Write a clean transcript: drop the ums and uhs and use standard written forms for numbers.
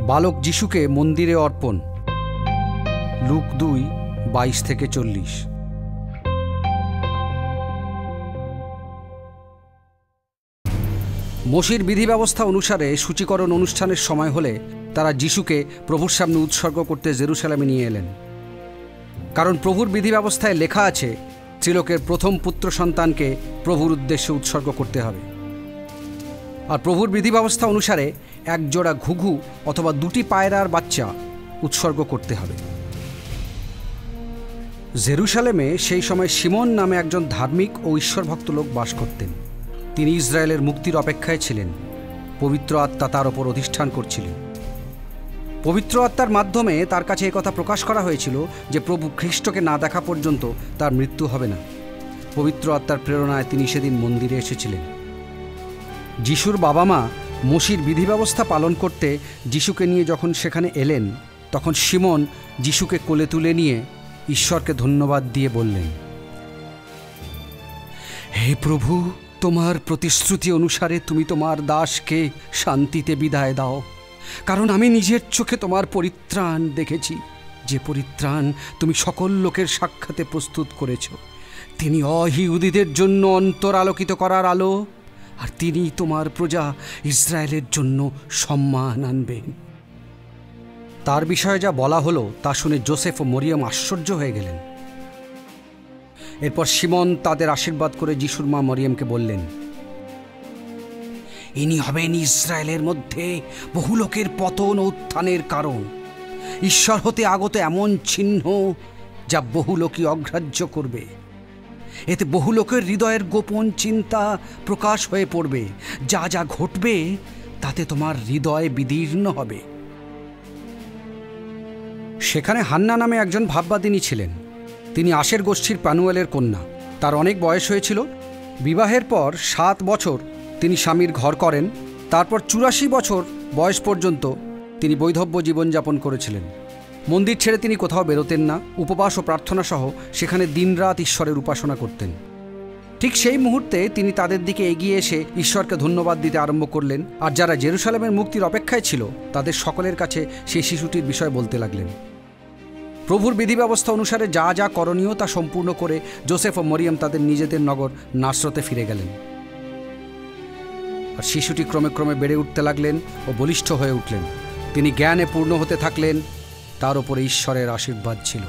বালক যিশুকে মন্দিরে অর্পণ। লুক 2:22-40। মোশির বিধি ব্যবস্থা অনুসারে সূচীকরণ অনুষ্ঠানের সময় হলে তারা যিশুকে প্রভুর সামনে উৎসর্গ করতে জেরুসালেমে নিয়ে এলেন। কারণ প্রভুর বিধি ব্যবস্থায় লেখা আছে, ত্রিলোকের প্রথম পুত্র সন্তানকে প্রভুর উদ্দেশ্যে উৎসর্গ করতে হবে। আর প্রভুর বিধি ব্যবস্থা অনুসারে এক জোড়া ঘুঘু অথবা 2টি পায়রার বাচ্চা উৎসর্গ করতে হবে। জেরুসালেমে সেই সময় সিমন নামে একজন ধার্মিক ও ঈশ্বরভক্ত লোক বাস করতেন। তিনি ইসরায়েলের মুক্তির অপেক্ষায় ছিলেন। পবিত্র আত্মা তার ওপর অধিষ্ঠান করছিলেন। পবিত্র আত্মার মাধ্যমে তার কাছে এই কথা প্রকাশ করা হয়েছিল যে প্রভু খ্রিস্টকে না দেখা পর্যন্ত তার মৃত্যু হবে না। পবিত্র আত্মার প্রেরণায় তিনি সেদিন মন্দিরে এসেছিলেন। যিশুর বাবা মা মোশির বিধি ব্যবস্থা পালন করতে যিশুকে নিয়ে যখন সেখানে এলেন, তখন সিমন যিশুকে কোলে তুলে নিয়ে ঈশ্বরকে ধন্যবাদ দিয়ে বললেন, হে প্রভু, তোমার প্রতিশ্রুতি অনুসারে তুমি তোমার দাসকে শান্তিতে বিদায় দাও, কারণ আমি নিজের চোখে তোমার পরিত্রাণ দেখেছি, যে পরিত্রাণ তুমি সকল লোকের সাক্ষাতে প্রস্তুত করেছ। তিনি অইহুদিদের জন্য অন্তর আলোকিত করার আলো, আর তিনি তোমার প্রজা ইসরায়েলের জন্য সম্মান আনবেন। তার বিষয়ে যা বলা হলো তা শুনে যোসেফ ও মরিয়ম আশ্চর্য হয়ে গেলেন। এরপর সিমন তাদের আশীর্বাদ করে যিশুর মা মরিয়মকে বললেন, ইনি হবেন ইসরায়েলের মধ্যে বহু লোকের পতন ও উত্থানের কারণ, ঈশ্বর হতে আগত এমন চিহ্ন যা বহু লোকই অগ্রাহ্য করবে। এতে বহু লোকের হৃদয়ের গোপন চিন্তা প্রকাশ হয়ে পড়বে। যা যা ঘটবে তাতে তোমার হৃদয় বিদীর্ণ হবে। সেখানে হান্না নামে একজন ভাববাদিনী ছিলেন। তিনি আশের গোষ্ঠীর প্যানুয়েলের কন্যা। তার অনেক বয়স হয়েছিল। বিবাহের পর 7 বছর তিনি স্বামীর ঘর করেন। তারপর 84 বছর বয়স পর্যন্ত তিনি বৈধব্য জীবনযাপন করেছিলেন। মন্দির ছেড়ে তিনি কোথাও বেরোতেন না। উপবাস ও প্রার্থনা সহ সেখানে দিনরাত ঈশ্বরের উপাসনা করতেন। ঠিক সেই মুহূর্তে তিনি তাদের দিকে এগিয়ে এসে ঈশ্বরকে ধন্যবাদ দিতে আরম্ভ করলেন। আর যারা জেরুসালেমের মুক্তির অপেক্ষায় ছিল তাদের সকলের কাছে সেই শিশুটির বিষয় বলতে লাগলেন। প্রভুর বিধি ব্যবস্থা অনুসারে যা যা করণীয় তা সম্পূর্ণ করে যোসেফ ও মরিয়ম তাদের নিজেদের নগর নাসরতে ফিরে গেলেন। আর শিশুটি ক্রমে ক্রমে বেড়ে উঠতে লাগলেন ও বলিষ্ঠ হয়ে উঠলেন। তিনি জ্ঞানে পূর্ণ হতে থাকলেন। তার উপরে ঈশ্বরের আশীর্বাদ ছিল।